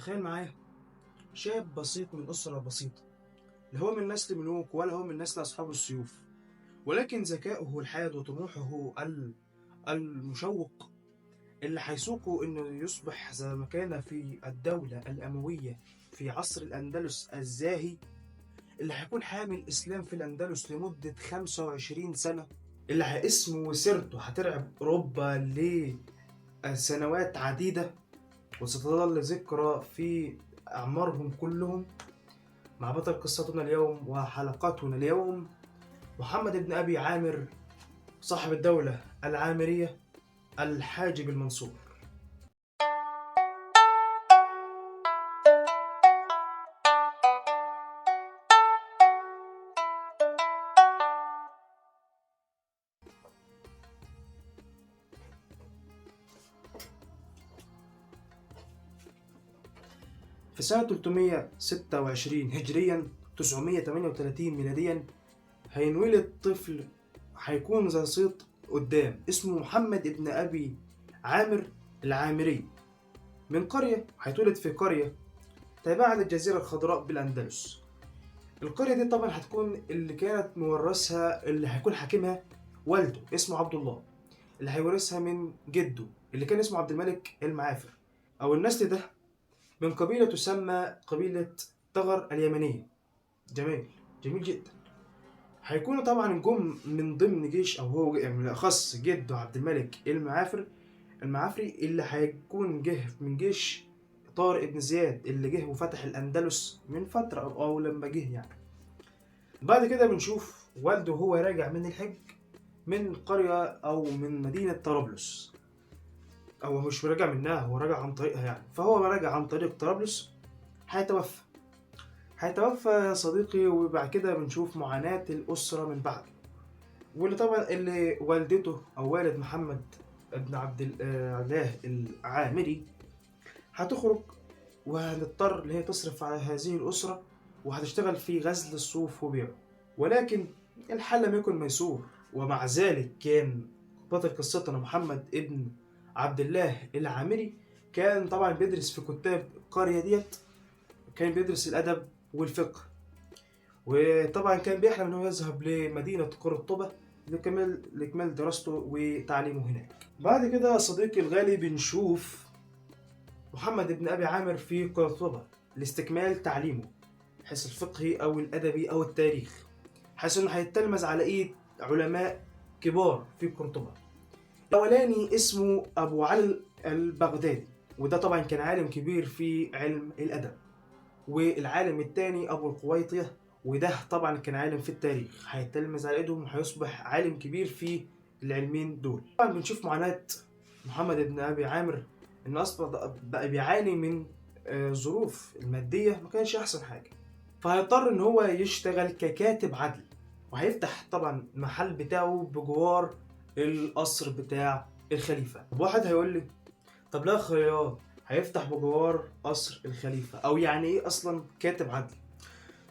تخيل معايا شاب بسيط من أسرة بسيطة، لا هو من نسل ملوك ولا هو من نسل أصحاب السيوف، ولكن ذكاؤه الحاد وطموحه المشوق اللي هيسوقه إنه يصبح زي ما كان في الدولة الأموية في عصر الأندلس الزاهي، اللي هيكون حامل الإسلام في الأندلس لمدة 25 سنة، اللي اسمه وسيرته هترعب أوروبا لسنوات عديدة وستظل ذكرى في أعمارهم كلهم. مع بطل قصتنا اليوم وحلقاتنا اليوم محمد بن أبي عامر، صاحب الدولة العامرية الحاجب المنصور. في سنة 326 هجريا 938 ميلاديا هينولد طفل هيكون زي صيت قدام، اسمه محمد بن أبي عامر العامري، من قرية هيتولد في قرية تابعة للجزيرة الخضراء بالأندلس. القرية دي طبعا هتكون اللي كانت مورثها، اللي هيكون حاكمها والده اسمه عبد الله، اللي هيورثها من جده اللي كان اسمه عبد الملك المعافر. أو النسل ده من قبيلة تسمى قبيلة طغر اليمنية. جميل جدا. هيكونوا طبعا جم من ضمن جيش، او هو يعني بالاخص جده عبد الملك المعافري اللي هيكون جه من جيش طارق بن زياد اللي جه وفتح الاندلس من فتره او لما جه يعني. بعد كده بنشوف والده هو راجع من الحج من قريه او من مدينه طرابلس، او مش راجع منها، هو راجع عن طريقها يعني. فهو راجع عن طريق طرابلس هيتوفى يا صديقي. وبعد كده بنشوف معاناة الأسرة من بعده، واللي طبعا اللي والدته أو والد محمد ابن عبد الله العامري هتخرج وهتضطر اللي هي تصرف على هذه الأسرة وهتشتغل في غزل الصوف وبيعه. ولكن الحال لم يكن ميسور، ومع ذلك كان بطل قصتنا محمد ابن عبد الله العامري كان طبعا بيدرس في كتاب القرية ديت، كان بيدرس الأدب والفقه، وطبعا كان بيحلم انه يذهب لمدينة قرطبة لكمال دراسته وتعليمه هناك. بعد كده صديقي الغالي بنشوف محمد بن أبي عامر في قرطبة لاستكمال تعليمه، حيث الفقهي أو الأدبي أو التاريخ، حيث انه هيتلمذ على ايد علماء كبار في قرطبة. الأولاني اسمه أبو علي البغدادي، وده طبعا كان عالم كبير في علم الأدب. والعالم الثاني أبو القويطية، وده طبعا كان عالم في التاريخ، هيتلمذ على ايدهم وهيصبح عالم كبير في العلمين دول. طبعا بنشوف معاناة محمد بن أبي عامر، إنه أصلا بقى بيعاني من ظروف المادية ما كانش أحسن حاجة، فهيضطر إن هو يشتغل ككاتب عدل، وهيفتح طبعا المحل بتاعه بجوار القصر بتاع الخليفة. واحد هيقول لي طب لا خيار هيفتح بجوار قصر الخليفة، أو يعني إيه أصلا كاتب عدل؟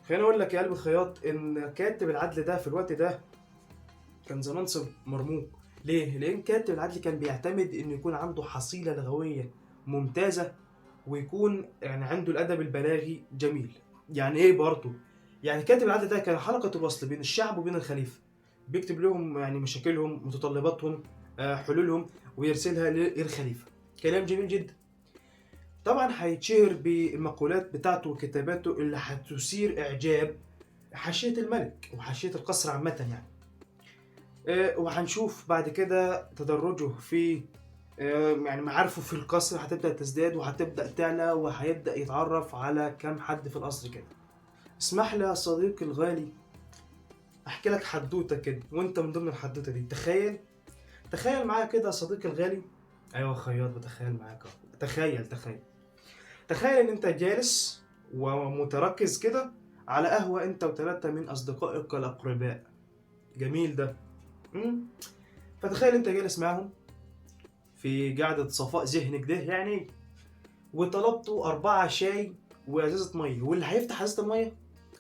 خليني أقول لك يا قلب الخياط إن كاتب العدل ده في الوقت ده كان زمان منصب مرموق. ليه؟ لأن كاتب العدل كان بيعتمد إنه يكون عنده حصيلة لغوية ممتازة، ويكون يعني عنده الأدب البلاغي جميل. يعني إيه برضه؟ يعني كاتب العدل ده كان حلقة الوصل بين الشعب وبين الخليفة، بيكتب لهم يعني مشاكلهم، متطلباتهم، حلولهم، ويرسلها للخليفة. كلام جميل جدا. طبعا هيتشهر بالمقولات بتاعته وكتاباته اللي هتثير إعجاب حاشية الملك وحاشية القصر عامة يعني. وهنشوف بعد كده تدرجه في يعني معارفه في القصر هتبدأ تزداد وهتبدأ تعلى، وهيبدأ يتعرف على كام حد في القصر كده. اسمح لي يا صديقي الغالي احكي لك حدوته كده، وانت من ضمن الحدوته دي. تخيل معايا كده يا صديقي الغالي. ايوه خياط، بتخيل معاك اهو. تخيل ان انت جالس ومتركز كده على قهوة انت وثلاثة من اصدقائك الاقرباء. جميل ده. فتخيل انت جالس معاهم في قعدة صفاء ذهنك ده يعني، وطلبتوا 4 شاي وازازة مية، واللي هيفتح ازازة المية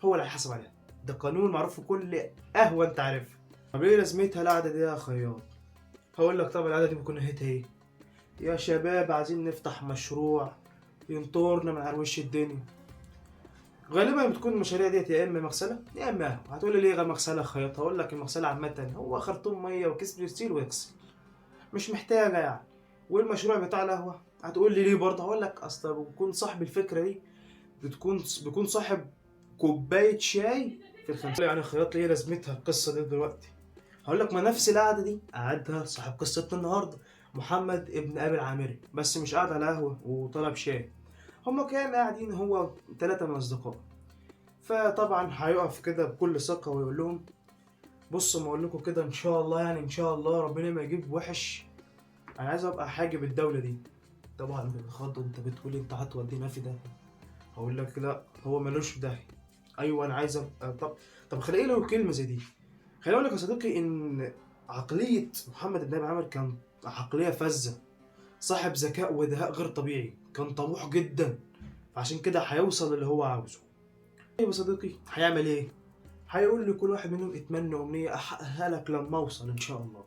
هو اللي هيحاسب عليها. ده قانون معروف في كل قهوة انت عارفها. طب ايه لازمتها القعدة دي يا خياط؟ هقول لك طبعا القعدة دي بتكون نهايتها ايه؟ يا شباب عايزين نفتح مشروع ينطرنا من على وش الدنيا. غالبا بتكون المشاريع ديت يا اما مغسله يا اما قهوه. هتقول لي ليه غير مغسله خياطه؟ هقول لك المغسله عامه هو خرطوم ميه وكيس بريستيل ويغسل، مش محتاجه يعني. والمشروع بتاع القهوه هتقول لي ليه برضه؟ هقول لك اصل بيكون صاحب الفكره دي بيكون صاحب كوبايه شاي في الخمسين. يعني الخياط ليه لازمتها القصه دي دلوقتي؟ هقول لك ما نفس القعده دي قعدها صاحب قصتنا النهارده، محمد ابن ابي العامري، بس مش قاعد على قهوه وطلب شاي. هما كانوا قاعدين هو 3 من اصدقائه. فطبعا هيقف كده بكل ثقه ويقول لهم بصوا ما اقول لكم كده ان شاء الله، يعني ان شاء الله ربنا ما يجيب وحش، انا عايز ابقى حاجب الدوله دي. طبعا بالخض انت بتقولي انت هتودينا في ده؟ هقول لك لا هو ملوش في داهيه. ايوه انا عايز ابقى طب خليني له كلمه زي دي. خليني اقول لك يا صديقي ان عقليه محمد بن ابي عامر كان عقليه فذه، صاحب ذكاء ودهاء غير طبيعي، كان طموح جدا، فعشان كده هيوصل اللي هو عاوزه. طيب يا صديقي هيعمل ايه؟ هيقول لكل واحد منهم اتمنى امنيه احققها لك لما اوصل ان شاء الله.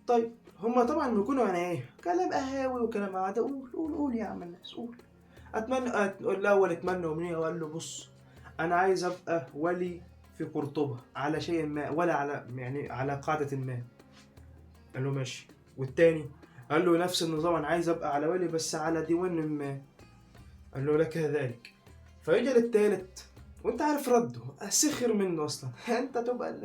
طيب هما طبعا بيكونوا يعني ايه كلام قهاوي وكلام عادي. قول يا عم الناس قول. الاول اتمنى امنيه وقال له بص انا عايز ابقى ولي في قرطبه على شيء ما، ولا على يعني على قاعده ما. قال له ماشي. والتاني قال له نفس النظام انا عايز ابقى على ولي بس على ديوان ما. قال له لك ذلك. فيجي للتالت وانت عارف رده سخر منه اصلا انت تبقى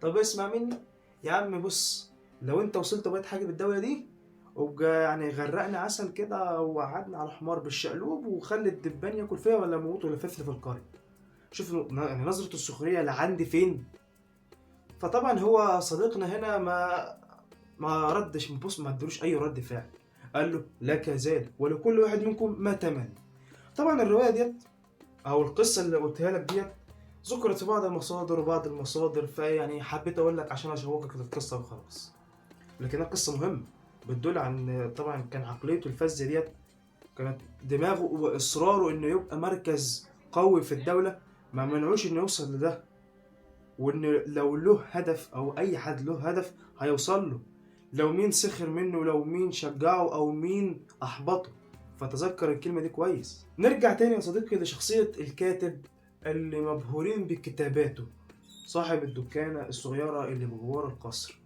طب اسمع مني يا عم بص، لو انت وصلت بقيت حاجه بالدوله دي وبقى يعني غرقنا عسل كده وقعدنا على حمار بالشقلوب وخلي الدبان ياكل فيها ولا موت ولا ففل في القرية. شوف يعني نظرة السخرية اللي عندي فين. فطبعا هو صديقنا هنا ما ردش، بص ما ادلوش اي رد فعل. قال له لك ذلك ولكل واحد منكم ما تمنى. طبعا الرواية ديت او القصة اللي قلتها لك ديت ذكرت في بعض المصادر وبعض المصادر، فيعني حبيت اقول لك عشان اشوقك للقصة وخلاص. لكنها قصة مهمة بتدل عن طبعا كان عقليته الفذة ديت، كانت دماغه واصراره انه يبقى مركز قوي في الدولة ما منعوش انه يوصل لده، وان لو له هدف او اي حد له هدف هيوصل له، لو مين سخر منه لو مين شجعه او مين احبطه. فتذكر الكلمة دي كويس. نرجع تاني يا صديقي لشخصية الكاتب اللي مبهورين بكتاباته، صاحب الدكانة الصغيرة اللي بجوار القصر.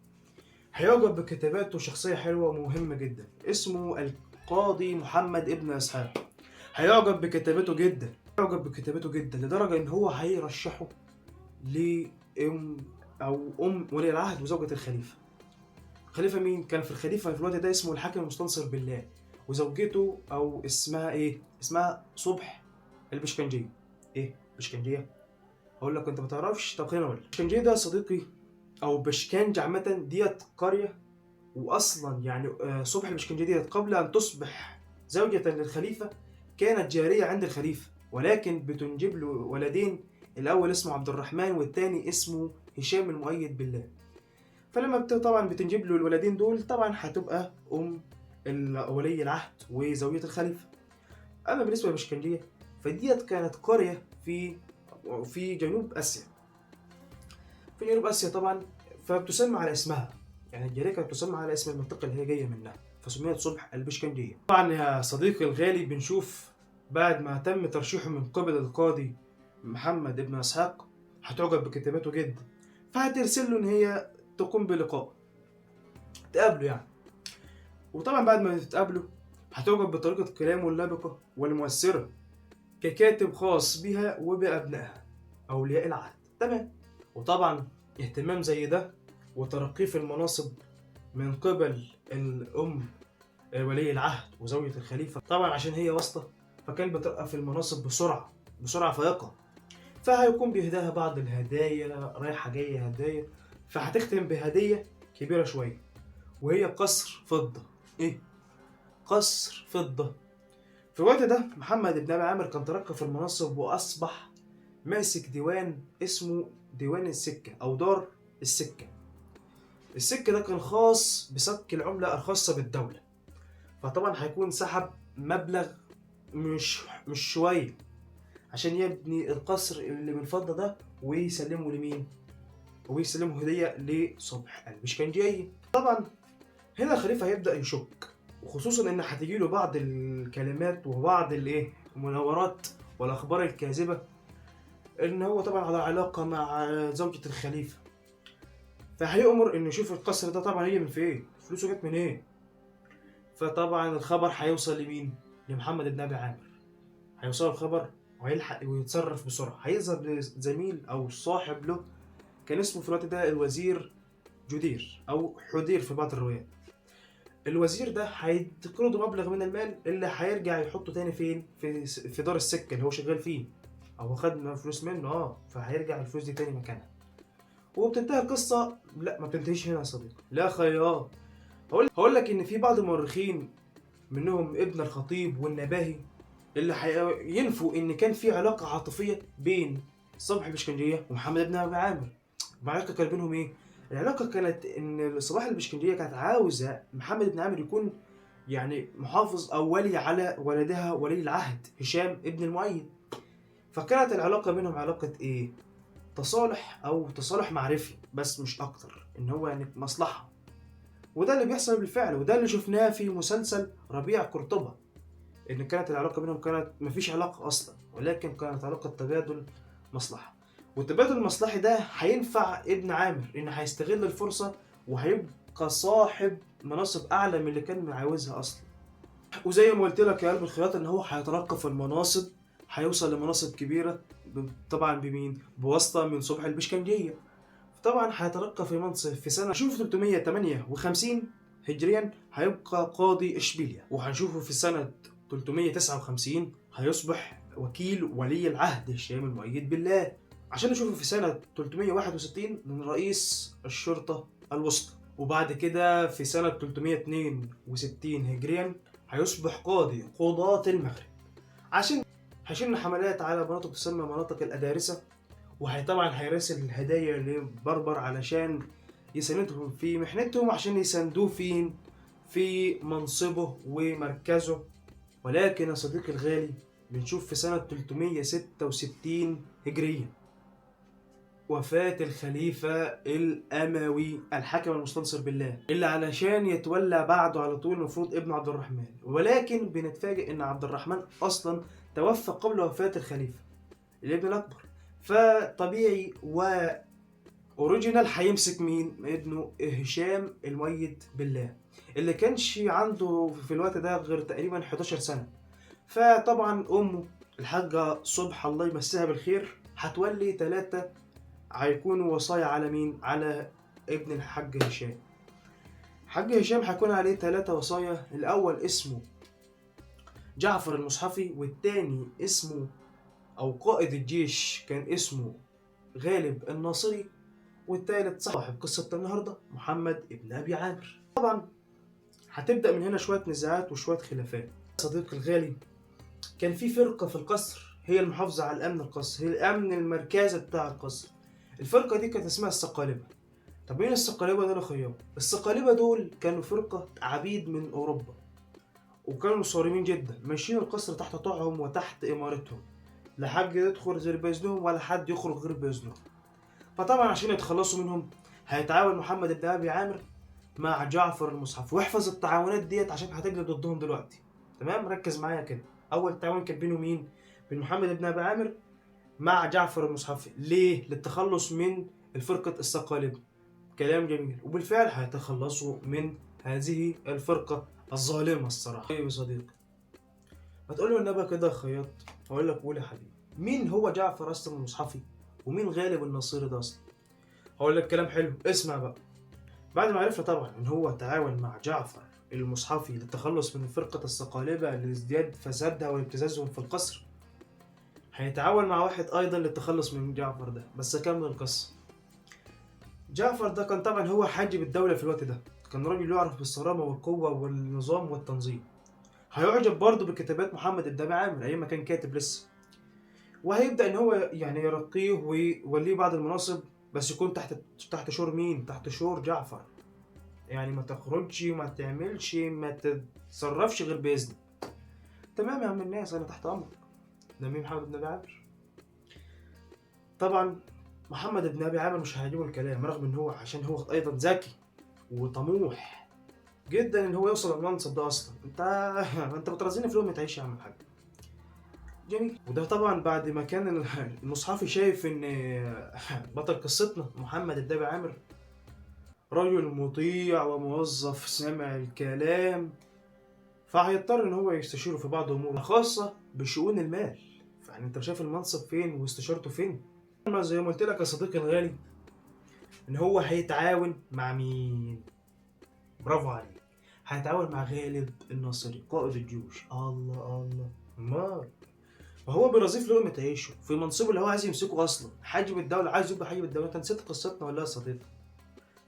هيعجب بكتاباته شخصية حلوة ومهمة جدا اسمه القاضي محمد ابن إسحاق. هيعجب بكتابته جدا، هيعجب بكتابته جدا لدرجة إن هو هيرشحه لأم أو أم ولي العهد وزوجة الخليفة. الخليفة مين؟ كان في الخليفة في الوقت ده اسمه الحاكم المستنصر بالله، وزوجته أو اسمها إيه؟ اسمها صبح البشكنجية. إيه؟ بشكنجية؟ أقول لك أنت ما تعرفش؟ طب خليني أقول لك. بشكنجية ده يا صديقي او بشكنج عامه ديت قريه، واصلا يعني صبح البشكنجي ديت قبل ان تصبح زوجة للخليفه كانت جاريه عند الخليفه، ولكن بتنجب له ولدين، الاول اسمه عبد الرحمن والتاني اسمه هشام المؤيد بالله. فلما طبعا بتنجب له الولدين دول طبعا هتبقى ام ولي العهد وزوجة الخليفه. اما بالنسبه للبشكنجيه فديت كانت قريه في جنوب اسيا، في جنوب اسيا طبعا، فبتسمى على اسمها، يعني الجاريه كانت تسمى على اسم المنطقه اللي هي جايه منها، فسميت صبح البشكنجيه. طبعا يا صديقي الغالي بنشوف بعد ما تم ترشيحه من قبل القاضي محمد ابن اسحاق هتعجب بكتاباته جدا، فهترسل له ان هي تقوم بلقاء تقابله يعني. وطبعا بعد ما تتقابلوا هتعجب بطريقه كلامه اللبقه والمؤثره ككاتب خاص بها وبابنائها اولياء العهد. تمام. وطبعا اهتمام زي ده وترقيه في المناصب من قبل الأم ولي العهد وزوجة الخليفة طبعا عشان هي واسطة، فكان بترقى في المناصب بسرعة فائقة. فهيكون بيهداها بعض الهدايا رايحة جاية هدايا، فهتختم بهدية كبيرة شوية وهي قصر فضة. ايه؟ قصر فضة. في الوقت ده محمد بن أبي عامر كان ترقى في المناصب وأصبح ماسك ديوان اسمه ديوان السكة أو دار السكة. السكة ده كان خاص بسك العملة الخاصة بالدولة، فطبعا هيكون سحب مبلغ مش شوية عشان يبني القصر اللي بالفضة ده ويسلمه لمين؟ ويسلمه هدية لصبح البشكنجية. طبعا هنا الخليفة هيبدأ يشك، وخصوصا ان هتجيله بعض الكلمات وبعض المناورات والاخبار الكاذبه ان هو طبعا على علاقه مع زوجة الخليفه. فهيأمر انه يشوف القصر ده طبعا هي من فين، فلوسه جت من ايه. فطبعا الخبر هيوصل لمين؟ لمحمد بن ابي عامر. هيوصل الخبر وهيلحق ويتصرف بسرعه. هيظهر لزميل او صاحب له كان اسمه في الوقت ده الوزير جدير او حدير في بعض الروايات. الوزير ده هيقرضه مبلغ من المال اللي هيرجع يحطه تاني فين؟ في دار السكه اللي هو شغال فيه، او خد فلوس منه. فهيرجع الفلوس دي تاني مكانها. وبتنتهي القصه. لا، ما بتنتهيش هنا يا صديقي، لا خيار. هقول لك ان في بعض المؤرخين منهم ابن الخطيب والنباهي اللي ينفوا ان كان في علاقه عاطفيه بين صبحي البشكنجيه ومحمد بن ابي عامر. العلاقه كان بينهم ايه؟ العلاقه كانت ان صباح البشكنجيه كانت عاوزه محمد بن عامر يكون يعني محافظ او ولي على ولدها ولي العهد هشام ابن المؤيد. فكانت العلاقه بينهم علاقه ايه؟ تصالح او تصالح معرفي بس مش اكتر، ان هو يعني مصلحه. وده اللي بيحصل بالفعل، وده اللي شفناه في مسلسل ربيع قرطبة. ان كانت العلاقه بينهم كانت مفيش علاقه اصلا، ولكن كانت علاقه تبادل مصلحه. والتبادل المصلحي ده هينفع ابن عامر ان هيستغل الفرصه وهيبقى صاحب مناصب اعلى من اللي كان عاوزها اصلا. وزي ما قلت لك يا قلب الخياطه ان هو هيترقى في المناصب، هيوصل لمناصب كبيره. طبعا بمين؟ بواسطه من صبحي البشكنجيه. طبعا هيترقى في منصب في سنة شوف 358 هجريا هيبقى قاضي إشبيليا. وهنشوفه في سنة 359 هيصبح وكيل ولي العهد هشام المؤيد بالله. عشان نشوفه في سنة 361 من رئيس الشرطة الوسطى. وبعد كده في سنة 362 هجريا هيصبح قاضي قضاة المغرب. عشان هيشن حملات على مناطق تسمى مناطق الأدارسة. طبعا هيراسل الهدايا لبربر علشان يساندهم في محنتهم، عشان يساندوه في منصبه ومركزه. ولكن يا صديقي الغالي بنشوف في سنة 366 هجرية وفاة الخليفة الأموي الحاكم المستنصر بالله اللي علشان يتولى بعده على طول المفروض ابن عبد الرحمن. ولكن بنتفاجئ ان عبد الرحمن اصلا توفى قبل وفاة الخليفة الابن الأكبر. فطبيعي اوريجينال هيمسك مين؟ ابنه هشام المؤيد بالله اللي كانش عنده في الوقت ده غير تقريبا 11 سنة. فطبعا امه الحاجة صبح الله يمسيها بالخير هتولي 3 هيكونوا وصايا على مين؟ على ابن الحاج هشام. حاج هشام هيكون عليه 3 وصايا. الاول اسمه جعفر المصحفي، والتاني اسمه او قائد الجيش كان اسمه غالب الناصري، والثالث صاحب قصة النهاردة محمد ابن أبي عامر. طبعا هتبدأ من هنا شوية نزاعات وشوية خلافات. صديقي الغالي كان في فرقة في القصر هي المحافظة على الأمن القصر، هي الأمن المركزي بتاع القصر. الفرقة دي كانت اسمها الصقالبة. طب مين الصقالبة دول يا خيام؟ الصقالبة دول كانوا فرقة عبيد من أوروبا، وكانوا صارمين جدا ماشيين القصر تحت طوعهم وتحت إمارتهم، لا حد يدخل غير بإذنهم ولا حد يخرج غير بإذنهم. فطبعا عشان يتخلصوا منهم هيتعاون محمد بن ابي عامر مع جعفر المصحف. واحفظ التعاونات ديت عشان هتجري ضدهم دلوقتي. تمام، ركز معايا كده. اول تعاون كان بينه مين؟ بين محمد بن ابي عامر مع جعفر المصحفي. ليه؟ للتخلص من الفرقة الصقالبة. كلام جميل، وبالفعل هيتخلصوا من هذه الفرقة الظالمة الصراحة. طيب يا صديقي، هتقول له النبي كده يا خياط. هقول لك قول يا حبيبي، مين هو جعفر اصلا المصحفي؟ ومين غالب الناصري ده اصلا؟ هقول لك كلام حلو، اسمع بقى. بعد ما عرفنا طبعا ان هو تعاون مع جعفر المصحفي للتخلص من فرقة الصقالبة لازدياد فسادها وابتزازهم في القصر، هيتعاون مع واحد ايضا للتخلص من جعفر ده. بس اكمل القصة. جعفر ده كان طبعا هو حاجب الدولة في الوقت ده، كان راجل يعرف بالصرامة والقوة والنظام والتنظيم. هيعجب برضه بكتابات محمد بن عامر ايام ما كان كاتب لسه، وهيبدأ ان هو يعني يرقيه ويوليه بعض المناصب، بس يكون تحت شور مين؟ تحت شور جعفر. يعني ما تخرجش وما تعملش ما تتصرفش غير بإذنه. تمام يا عم الناس، انا تحت امرك. ده مين؟ محمد بن ابي عامر. طبعا محمد بن ابي عامر مش هيعجبه الكلام، رغم ان هو عشان هو ايضا ذكي وطموح جدا ان هو يوصل للمنصب ده اصلا. انت بترازيني في لقمة عيش يا عم الحاج. جميل. وده طبعا بعد ما كان المصحفي شايف ان بطل قصتنا محمد الدبي عامر رجل مطيع وموظف سامع الكلام، فهيضطر ان هو يستشيره في بعض اموره خاصه بشؤون المال. فيعني انت شايف المنصب فين واستشارته فين. اما زي ما قلت لك يا صديقي الغالي ان هو هيتعاون مع مين؟ برافو عليك، هيتعاون مع غالب الناصري قائد الجيوش. الله الله، امال وهو بيرازيه لقمة عيشه في منصبه اللي هو عايز يمسكه اصلا، حاجب الدوله، عايز يبقى حاجب الدوله. انت نسيت قصتنا ولا يا صديقي؟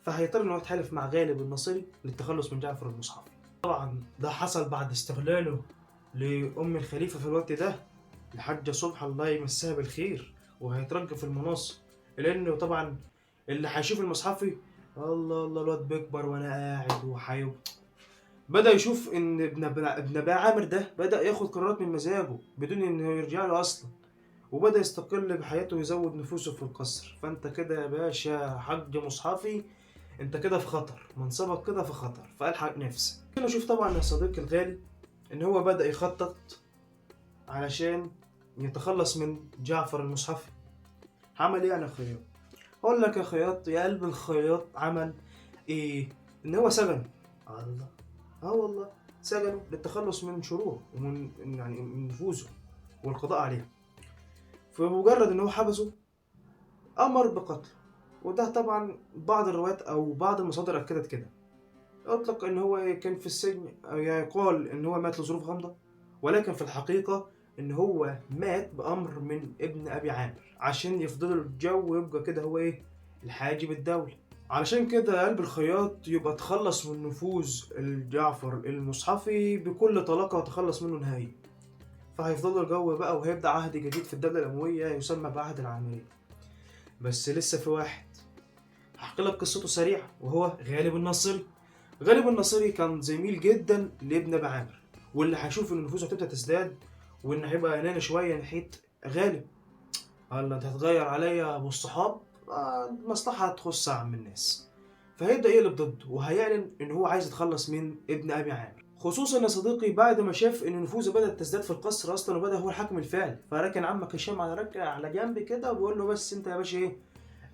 فهيضطر ان هو يتحالف مع غالب الناصري للتخلص من جعفر المصحفي. طبعا ده حصل بعد استغلاله لأم الخليفة في الوقت ده الحاجة صبحة الله يمسها بالخير، وهيترجى في المناصب. لأنه طبعا اللي هيشوف المصحفي الله الله الواد بيكبر وأنا قاعد وحيو، بدأ يشوف إن ابن أبي عامر ده بدأ ياخد قرارات من مزاجه بدون إنه يرجع له أصلا، وبدأ يستقل بحياته ويزود نفوسه في القصر. فأنت كده يا باشا حاج مصحفي، انت كده في خطر، منصبك كده في خطر، فالحق نفسك. كنا نشوف طبعا يا صديقي الغالي ان هو بدأ يخطط علشان يتخلص من جعفر المصحفي. عمل ايه انا خياط؟ اقول لك يا خياط يا قلب الخياط، عمل ايه؟ ان هو سجنه. الله، اه والله سجنه للتخلص من شروره ومن يعني من نفوذه والقضاء عليه. فبمجرد ان هو حبسه امر بقتله، وده طبعا بعض الروايات او بعض المصادر اكدت كده. أطلق إن هو كان في السجن، أو يقال إن هو مات لظروف غامضة، ولكن في الحقيقة إن هو مات بأمر من ابن أبي عامر عشان يفضل الجو ويبقى كده هو إيه؟ الحاجب الدولي. علشان كده قلب الخياط يبقى تخلص من نفوذ الجعفر المصحفي بكل طلاقة وتخلص منه نهائي. فهيفضل الجو بقى وهيبدأ عهد جديد في الدولة الأموية يسمى بعهد العامرية. بس لسه في واحد هحكي لك قصته سريعة، وهو غالب الناصري. غالب الناصري كان زميل جدا لابن ابي عامر، واللي هيشوف ان نفوسه هتبدا تزداد وان هيبقى اناني شويه ناحيه غالب. قال له انت هتغير عليا يا ابو الصحاب، المصلحه هتخص عم الناس. فهيبدا يقلب ضده وهيعلن ان هو عايز يتخلص من ابن ابي عامر، خصوصا يا صديقي بعد ما شاف ان نفوذه بدات تزداد في القصر اصلا وبدا هو الحاكم الفعلي. فركن عمك هشام على ركع على جنب كده وبيقول له بس انت يا باشا ايه،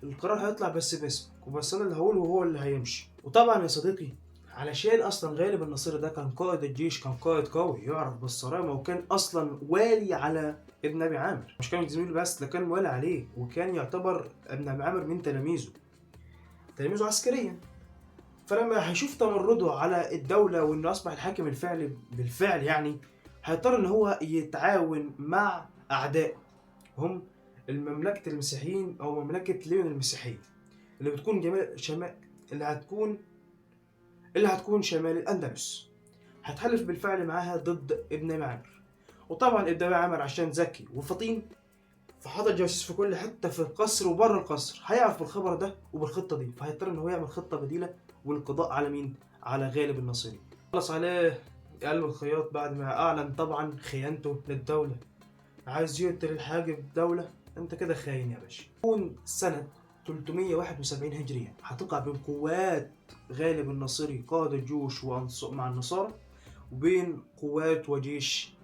القرار هيطلع بس باسمك وبس، انا اللي هقوله وهو اللي هيمشي. وطبعا يا صديقي علشان اصلا غالب الناصري ده كان قائد الجيش، كان قائد قوي يعرف بالصرامه، وكان اصلا والي على ابن ابي عامر، مش كان زميله بس، ده كان والي عليه، وكان يعتبر ابن ابي عامر من تلاميذه عسكريا. فلما هيشوف تمرده على الدوله وانه اصبح الحاكم الفعلي بالفعل يعني، هيضطر ان هو يتعاون مع اعدائه، هم المملكة المسيحيين أو مملكة ليون المسيحية اللي بتكون جمال شمال، اللي هتكون شمال الأندلس. هتحالف بالفعل معاها ضد ابن أبي عامر. وطبعا ابن أبي عامر عشان ذكي وفطين فحاطط جواسيس في كل حتة في القصر وبره القصر، هيعرف بالخبر ده وبالخطة دي، فهيضطر إن هو يعمل خطة بديلة والقضاء على مين؟ على غالب الناصري. خلص عليه قلب الخياط بعد ما أعلن طبعا خيانته للدولة. عايز يقتل الحاجب دولة؟ انت كده خاين يا باشا. تكون سنة 371 هجرية هتقع بين قوات غالب الناصري قائد الجيوش مع النصارى وبين قوات وجيش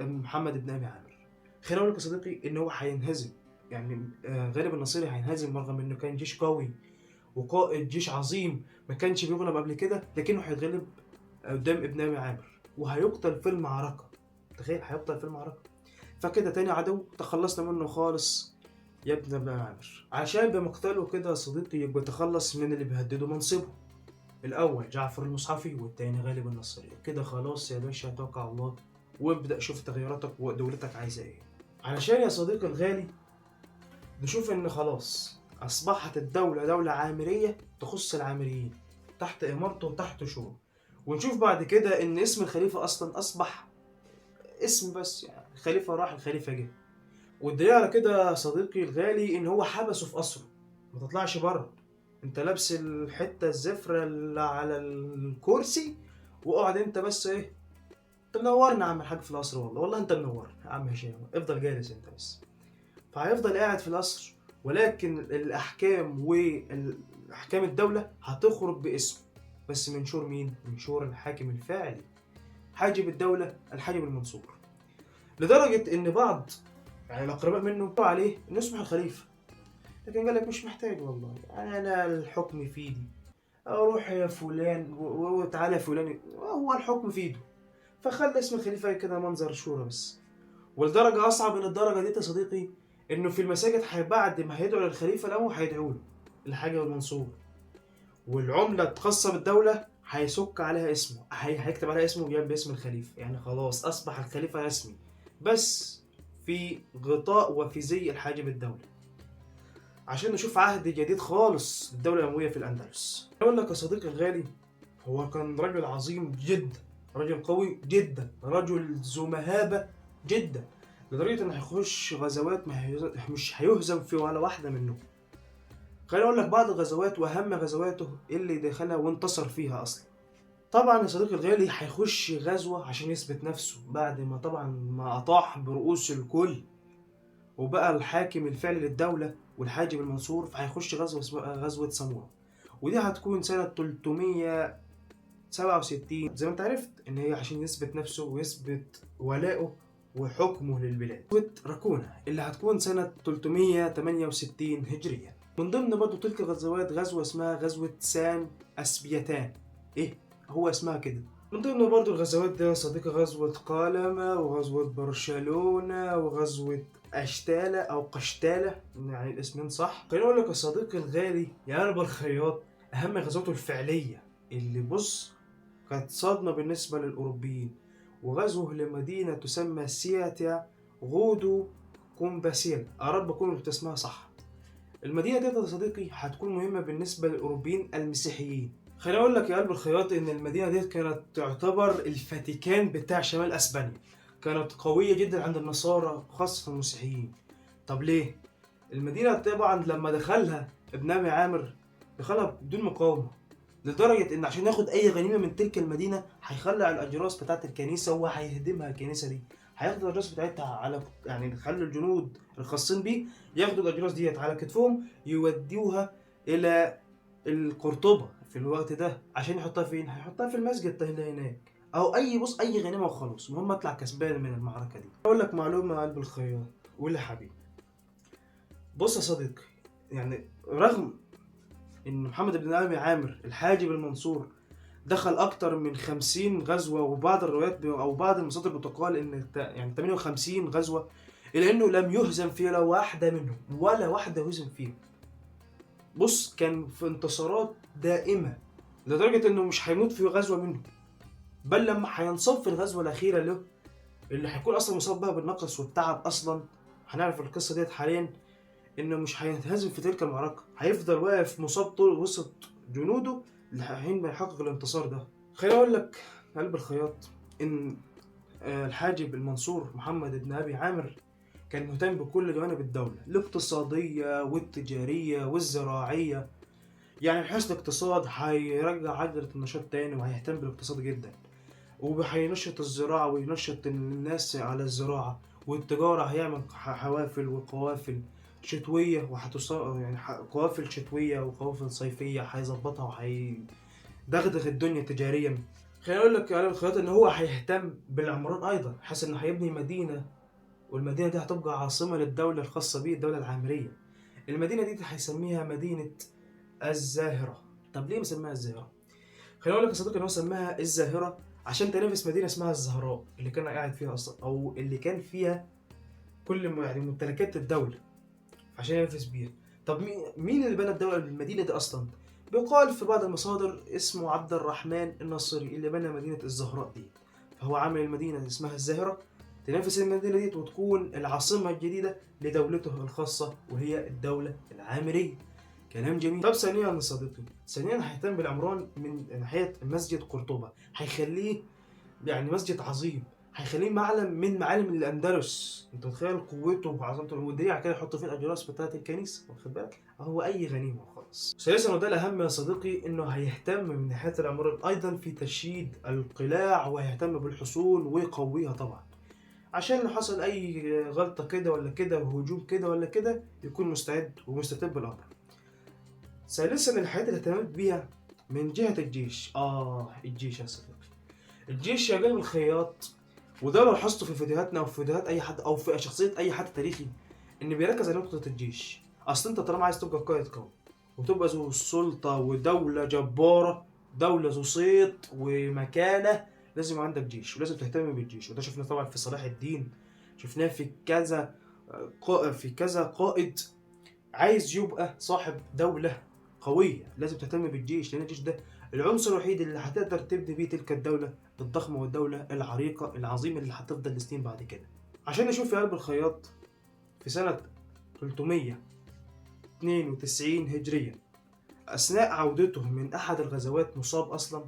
محمد بن ابي عامر. خليني اقول لك يا صديقي ان هو هينهزم، يعني غالب الناصري هينهزم رغم انه كان جيش قوي وقائد جيش عظيم ما كانش بيغلب قبل كده، لكنه هيتغلب قدام ابن ابي عامر وهيقتل في المعركة. تخيل هيقتل في المعركة. فكده تاني عدو تخلصنا منه خالص يا ابن ابن عامر. عشان بمقتله كده يا صديقي يبقى تخلص من اللي بيهددوا منصبه، الاول جعفر المصحفي والتاني غالب الناصري. كده خلاص يا باشا توكل على الله وابدا شوف تغيراتك ودولتك عايزه ايه. علشان يا صديقي الغالي نشوف ان خلاص اصبحت الدوله دوله عامريه تخص العامريين تحت امارته وتحت شروعه. ونشوف بعد كده ان اسم الخليفه اصلا اصبح اسم بس، يعني الخليفه راح الخليفه جه. والدليل على كده يا صديقي الغالي ان هو حبسه في قصره، ما تطلعش بره، انت لابس الحته الزفره اللي على الكرسي واقعد انت بس ايه، انت منورنا يا عم الحاج في القصر، والله والله انت منورنا يا عم هشام، افضل جالس انت بس. فهيفضل قاعد في القصر، ولكن الاحكام والاحكام الدوله هتخرج باسمه. بس من شور مين؟ من شور الحاكم الفاعلي حاجب الدولة الحاجب المنصور. لدرجة إن بعض يعني الأقرباء منه قالوا عليه إنه يصبح الخليفة، لكن قال لك مش محتاج والله، أنا الحكم في إيدي، أروح يا فلان وتعالى يا فلان، هو الحكم في إيده. فخلى اسم الخليفة كده منظر شورى بس. والدرجة أصعب من الدرجة دي يا صديقي، إنه في المساجد بعد ما هيدعوا للخليفة له هيدعوا له الحاجب المنصور، والعملة الخاصة بالدولة هيسك عليها اسمه، هيكتب عليها اسمه جنب اسم الخليفة، يعني خلاص أصبح الخليفة رسمي بس في غطاء وفي زي الحاجب الدولي. عشان نشوف عهد جديد خالص للدولة الأموية في الأندلس. أقول لك يا صديقي الغالي، هو كان رجل عظيم جدا، رجل قوي جدا، رجل ذو مهابة جدا، لدرجة إنه هيخش غزوات مش هيهزم في ولا واحدة منهم. خليني أقول لك بعض الغزوات وأهم غزواته اللي دخلها وانتصر فيها أصلا. طبعا يا صديقي الغالي هيخش غزوة عشان يثبت نفسه بعد ما طبعا ما أطاح برؤوس الكل وبقى الحاكم الفعلي للدولة والحاجب المنصور، فهيخش غزوة اسمها غزوة سامورا، ودي هتكون سنة 367 زي ما انت عرفت ان هي عشان يثبت نفسه ويثبت ولاءه وحكمه للبلاد. غزوة راكونا اللي هتكون سنة 368 هجريا. من ضمن برضو تلك الغزوات غزوة اسمها غزوة سان أسبيتان. ايه هو اسمها كده. من ضمن برضو الغزوات دي يا صديقي غزوة قالمة وغزوة برشلونة وغزوة أشتالة أو قشتالة، يعني الاسمين صح. خليني أقول لك يا صديقي الغالي يا قلب الخياط، أهم غزواته الفعلية اللي بص كانت صدمة بالنسبة للأوروبيين، وغزوه لمدينة تسمى سياتا غودو كومباسيل، أرب أكون قلت اسمها صح. المدينة دي يا صديقي هتكون مهمة بالنسبة للأوروبيين المسيحيين. خليني أقول لك يا قلب الخياط إن المدينة دي كانت تعتبر الفاتيكان بتاع شمال أسبانيا، كانت قوية جدا عند النصارى خاصة المسيحيين. طب ليه؟ المدينة طبعا لما دخلها ابن أبي عامر دخلها بدون مقاومة، لدرجة إن عشان ياخد أي غنيمة من تلك المدينة هيخلع الأجراس بتاعت الكنيسة وهيهدمها الكنيسة دي، هياخد الأجراس بتاعتها على يعني خلوا الجنود الخاصين بيه ياخدوا الأجراس ديت على كتفهم يوديوها إلى القرطبة في الوقت ده، عشان يحطها فين؟ هيحطها في المسجد اللي هناك، أو أي غنيمة وخلاص، المهم أطلع كسبان من المعركة دي. أقول لك معلومة يا قلب الخياط ولا حبيبي، بص يا صديقي، يعني رغم إن محمد بن أبي عامر الحاجب المنصور دخل أكتر من 50 غزوة، وبعض الروايات أو بعض المصادر بتقال إن يعني 58 غزوة، إلا إنه لم يهزم فيها ولا واحدة منهم، ولا واحدة هزم فيها. بص كان في انتصارات دائمة لدرجة إنه مش هيموت في غزوة منهم، بل لما هينصاب في الغزوة الأخيرة له اللي هيكون أصلا مصاب بها بالنقص والتعب أصلا، هنعرف القصة ديت حاليا، إنه مش هينهزم في تلك المعركة، هيفضل واقف مصاب طول وسط جنوده لحين ما يحقق الانتصار ده. خليني أقول لك قلب الخياط إن الحاجب المنصور محمد بن أبي عامر كان مهتم بكل جوانب الدولة، الاقتصادية والتجارية والزراعية، يعني بحيث الاقتصاد هيرجع عجلة النشاط تاني وهيهتم بالاقتصاد جدا، وهينشط الزراعة وينشط الناس على الزراعة، والتجارة هيعمل حوافل وقوافل شتوية يعني قوافل شتوية وقوافل صيفية هيظبطها وهيدغدغ الدنيا تجاريا. خليني أقول لك على الخياط إن هو هيهتم بالعمران أيضا، حيث إنه هيبني مدينة، والمدينة دي هتبقى عاصمة للدولة الخاصة به، الدولة العامرية. المدينة دي هيسميها مدينة الزاهرة. طب ليه مسميها الزاهرة؟ خليني أقول لك يا صديقي إن هو سماها الزاهرة عشان تنافس مدينة اسمها الزهراء اللي كان قاعد فيها أصلا، أو اللي كان فيها كل يعني ممتلكات الدولة، عشان ينافس بيها. طب مين اللي بنى الدولة المدينة دي أصلا؟ بيقال في بعض المصادر اسمه عبد الرحمن الناصري اللي بنى مدينة الزهراء دي، فهو عامل المدينة اسمها الزاهرة تنافس المدينة دي وتكون العاصمة الجديدة لدولته الخاصة وهي الدولة العامرية. كلام جميل. طب ثانيا يا صديقي، ثانيا هيهتم بالعمران من ناحية مسجد قرطبة، هيخليه يعني مسجد عظيم، هيخليه معلم من معالم الاندلس. انت متخيل قوته وعظمته، ودي كده يحط فيه الاجراس بتاعه الكنيسه، واخد بالك؟ هو اي غنيمه وخلاص. ثالثا وده الاهم يا صديقي، انه هيهتم من ناحيه العمران ايضا في تشييد القلاع، وهيهتم بالحصون ويقويها طبعا، عشان لو حصل اي غلطه كده ولا كده وهجوم كده ولا كده يكون مستعد ومستتب بالامر. ثالثا الحاجات اللي اهتمت بيها من جهة الجيش، الجيش يا صديقي، الجيش يا قلب الخياط. وده لو لاحظته في فيديوهاتنا او في فيديوهات اي حد او في شخصية اي حد تاريخي، ان بيركز على نقطة الجيش. اصل انت طالما عايز تبقى قائد قوي وتبقى ذو سلطة ودولة جبارة، دولة ذو صيت ومكانة، لازم يبقى عندك جيش ولازم تهتم بالجيش. وده شفناه طبعا في صلاح الدين، شفناه في كذا في كذا قائد عايز يبقى صاحب دولة قوية لازم تهتم بالجيش، لأن الجيش ده العنصر الوحيد اللي هتقدر تبني بيه تلك الدولة الضخمة والدولة العريقة العظيمة اللي هتفضل لسنين بعد كده. عشان نشوف يا قلب الخياط، في سنة 392 هجريا، أثناء عودته من أحد الغزوات مصاب أصلا،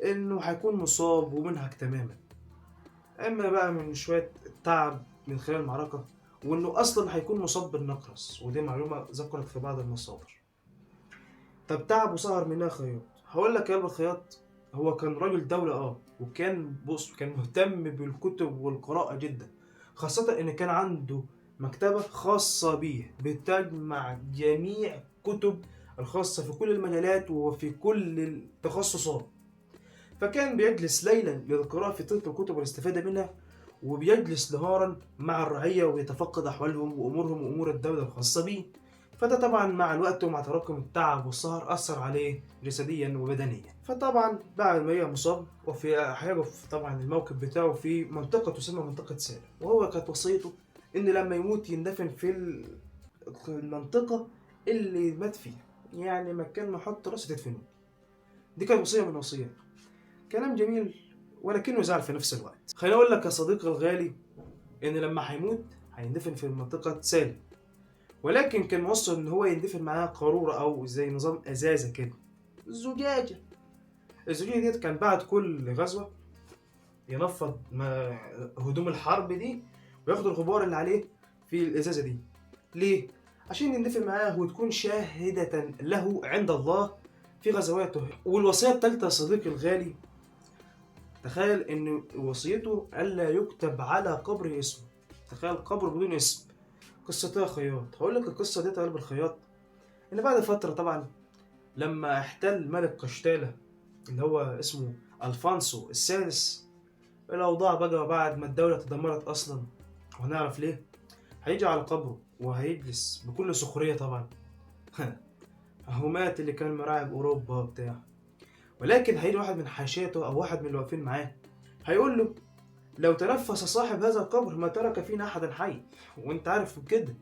إنه هيكون مصاب ومنهك تماما، إما بقى من شوية تعب من خلال المعركة، وإنه أصلا هيكون مصاب بالنقرس، ودي معلومة ذكرت في بعض المصادر. طب تعب وسهر منها خياط، هقول لك يا قلب الخياط، هو كان راجل دولة وكان كان مهتم بالكتب والقراءة جدا، خاصة إن كان عنده مكتبة خاصة بيه بتجمع جميع كتب الخاصة في كل المجالات وفي كل التخصصات. فكان بيجلس ليلا للقراءة في تلك الكتب والاستفادة منها، وبيجلس نهارا مع الرعية ويتفقد أحوالهم وأمورهم وأمور الدولة الخاصة بيه. فده طبعا مع الوقت ومع تراكم التعب والسهر أثر عليه جسديا وبدنيا. فطبعا بعد ما يبقى مصاب وفي هيقف طبعا الموقف بتاعه في منطقة تسمى منطقة سالم، وهو كانت وصيته إن لما يموت يندفن في المنطقة اللي مات فيها، يعني مكان ما حط راسه تدفنه. دي كانت وصية من وصياته. كلام جميل ولكنه زعل في نفس الوقت. خليني أقول لك يا صديقي الغالي إن لما هيموت هيندفن في منطقة سالم، ولكن كان موصل ان هو يندفن معاه قارورة او زي نظام ازازة كده، زجاجة. الزجاجة ديت كان بعد كل غزوة ينفض هدوم الحرب دي وياخد الغبار اللي عليه في الازازة دي. ليه؟ عشان يندفن معاه وتكون شاهدة له عند الله في غزواته. والوصية الثالثة يا صديقي الغالي، تخيل ان وصيته الا يكتب على قبره اسمه. تخيل قبر بدون اسم. قصة يا خياط، هقول لك القصة دي يا قلب الخياط، ان بعد فترة طبعا لما احتل ملك قشتالة اللي هو اسمه الفانسو السادس الاوضاع بقى بعد ما الدولة تدمرت اصلا، وهنعرف ليه. هيجي على قبره وهيجلس بكل سخرية طبعا هو مات اللي كان مراعب اوروبا وبتاع، ولكن هيجي واحد من حاشيته او واحد من اللي واقفين معاه هيقول له لو تنفس صاحب هذا القبر ما ترك فينا احدا حي. وانت عارف كده،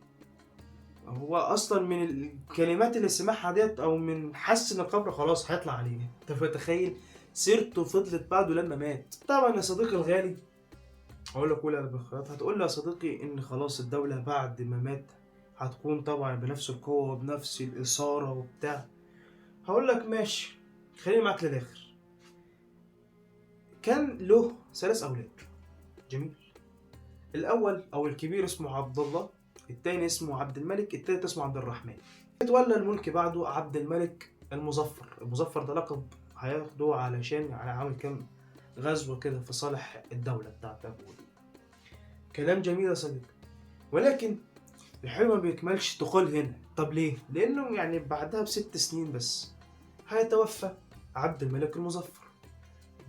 هو اصلا من الكلمات اللي سمعها ديت او من حس ان القبر خلاص هيطلع عليه. انت متخيل سيرته فضلت بعده لما مات. طبعا يا صديقي الغالي هقول لك قول بالخياط، هتقول لي يا صديقي ان خلاص الدولة بعد ما مات هتكون طبعا بنفس القوة وبنفس الإثارة وبتاع. هقول لك ماشي، خليني معاك للآخر. كان له 3 أولاد، جميل. الأول أو الكبير اسمه عبد الله، التاني اسمه عبد الملك، التالت اسمه عبد الرحمن. اتولى الملك بعده عبد الملك المظفر. المظفر ده لقب هياخده علشان عامل كام غزوة كده في صالح الدولة بتاعت أبوه. كلام جميل يا صديقي، ولكن الحلم ما بيكملش تقال هنا. طب ليه؟ لأنه يعني بعدها ب6 سنين بس هيتوفى عبد الملك المظفر،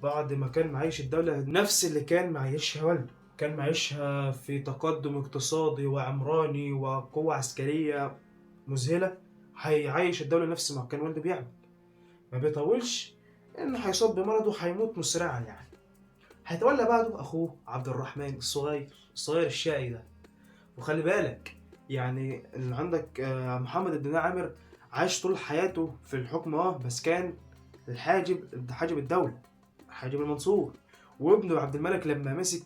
بعد ما كان معيش الدولة نفس اللي كان معيشها والده. كان معيشها في تقدم اقتصادي وعمراني وقوة عسكرية مذهلة، هيعيش الدولة نفس ما كان والده بيعمل. ما بيطولش انه هيصاب بمرض وهيموت مسرعا يعني. هيتولى بعده اخوه عبد الرحمن الصغير الشقي ده. وخلي بالك يعني اللي عندك محمد بن عامر عاش طول حياته في الحكم بس كان حاجب الدولة، حاجب المنصور. وابنه عبد الملك لما مسك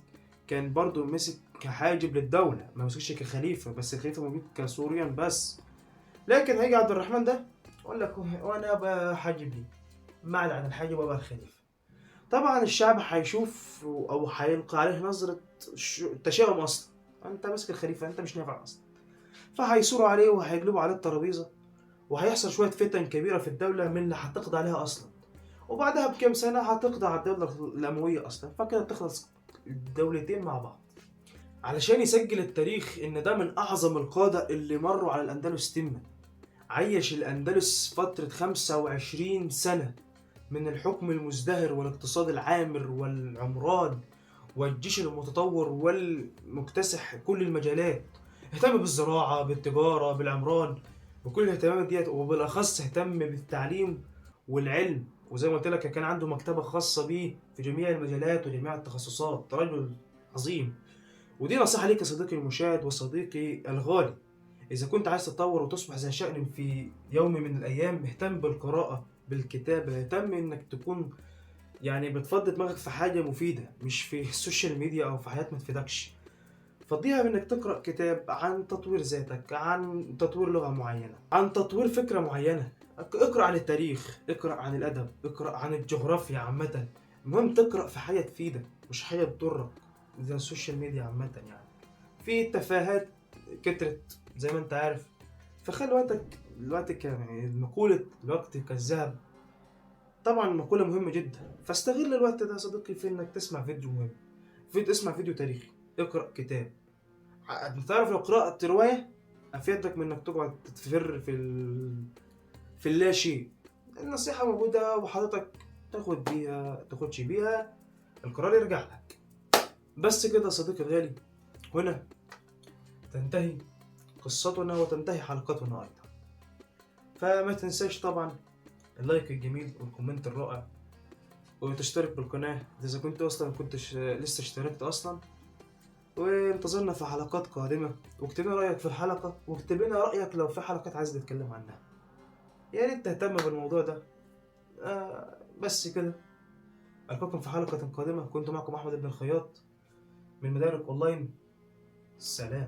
كان برضه مسك كحاجب للدولة، ما مسكش كخليفة، بس الخليفة موجود كسوريا بس. لكن هيجي عبد الرحمن ده يقول لك وانا ابقى حاجب لي معنى عن الحاجب وابقى الخليفة. طبعا الشعب هيشوف او هيلقى عليه نظرة تشاؤم اصلا، انت ماسك الخليفة انت مش نافع اصلا. فهيثوروا عليه وهيقلبوا عليه الترابيزة، وهيحصل شوية فتن كبيرة في الدولة من اللي هتقضي عليها اصلا. وبعدها بكام سنة هتقضي على الدولة الأموية أصلا، فكده تخلص الدولتين مع بعض. علشان يسجل التاريخ إن ده من أعظم القادة اللي مروا على الأندلس تما، عيش الأندلس فترة 25 سنة من الحكم المزدهر والاقتصاد العامر والعمران والجيش المتطور والمكتسح كل المجالات. اهتم بالزراعة، بالتجارة، بالعمران، بكل الاهتمامات ديت، وبالأخص اهتم بالتعليم والعلم. وزي ما قلت لك كان عنده مكتبة خاصة بيه في جميع المجالات وجميع التخصصات. رجل عظيم. ودي نصيحة ليك يا صديقي المشاهد وصديقي الغالي، إذا كنت عايز تتطور وتصبح ذا شأن في يوم من الأيام، اهتم بالقراءة، بالكتابة، اهتم إنك تكون يعني بتفضي دماغك في حاجة مفيدة، مش في السوشيال ميديا أو في حاجات ما تفيدكش. فضيها بإنك تقرأ كتاب عن تطوير ذاتك، عن تطوير لغة معينة، عن تطوير فكرة معينة. اقرأ عن التاريخ، اقرأ عن الأدب، اقرأ عن الجغرافيا عامة. المهم تقرأ في حاجة تفيدك مش حاجة تضرك زي السوشيال ميديا عامة يعني. في تفاهات كترت زي ما انت عارف، فخلي وقتك يعني مقولة الوقت كالذهب. طبعا مقولة مهمة جدا، فاستغل الوقت ده يا صديقي في انك تسمع فيديو مهم، تسمع فيديو تاريخي، اقرأ كتاب. انت تعرف لو قرأت رواية افيدك من انك تقعد تتفر في اللا شيء. النصيحة موجودة وحضرتك تاخد بيها تاخدش بيها، القرار يرجع لك. بس كده يا صديقي الغالي، هنا تنتهي قصتنا وتنتهي حلقتنا أيضا. فما تنساش طبعا اللايك الجميل والكومنت الرائع، وتشترك بالقناة إذا كنت أصلا ما كنتش لسه اشتركت أصلا. وانتظرنا في حلقات قادمة، واكتب لنا رأيك في الحلقة، واكتب لنا رأيك لو في حلقات عايز نتكلم عنها. يا ريت تهتم بالموضوع ده. بس كده، ألقاكم في حلقة قادمة. كنت معكم أحمد بن الخياط من مدارك أونلاين. سلام.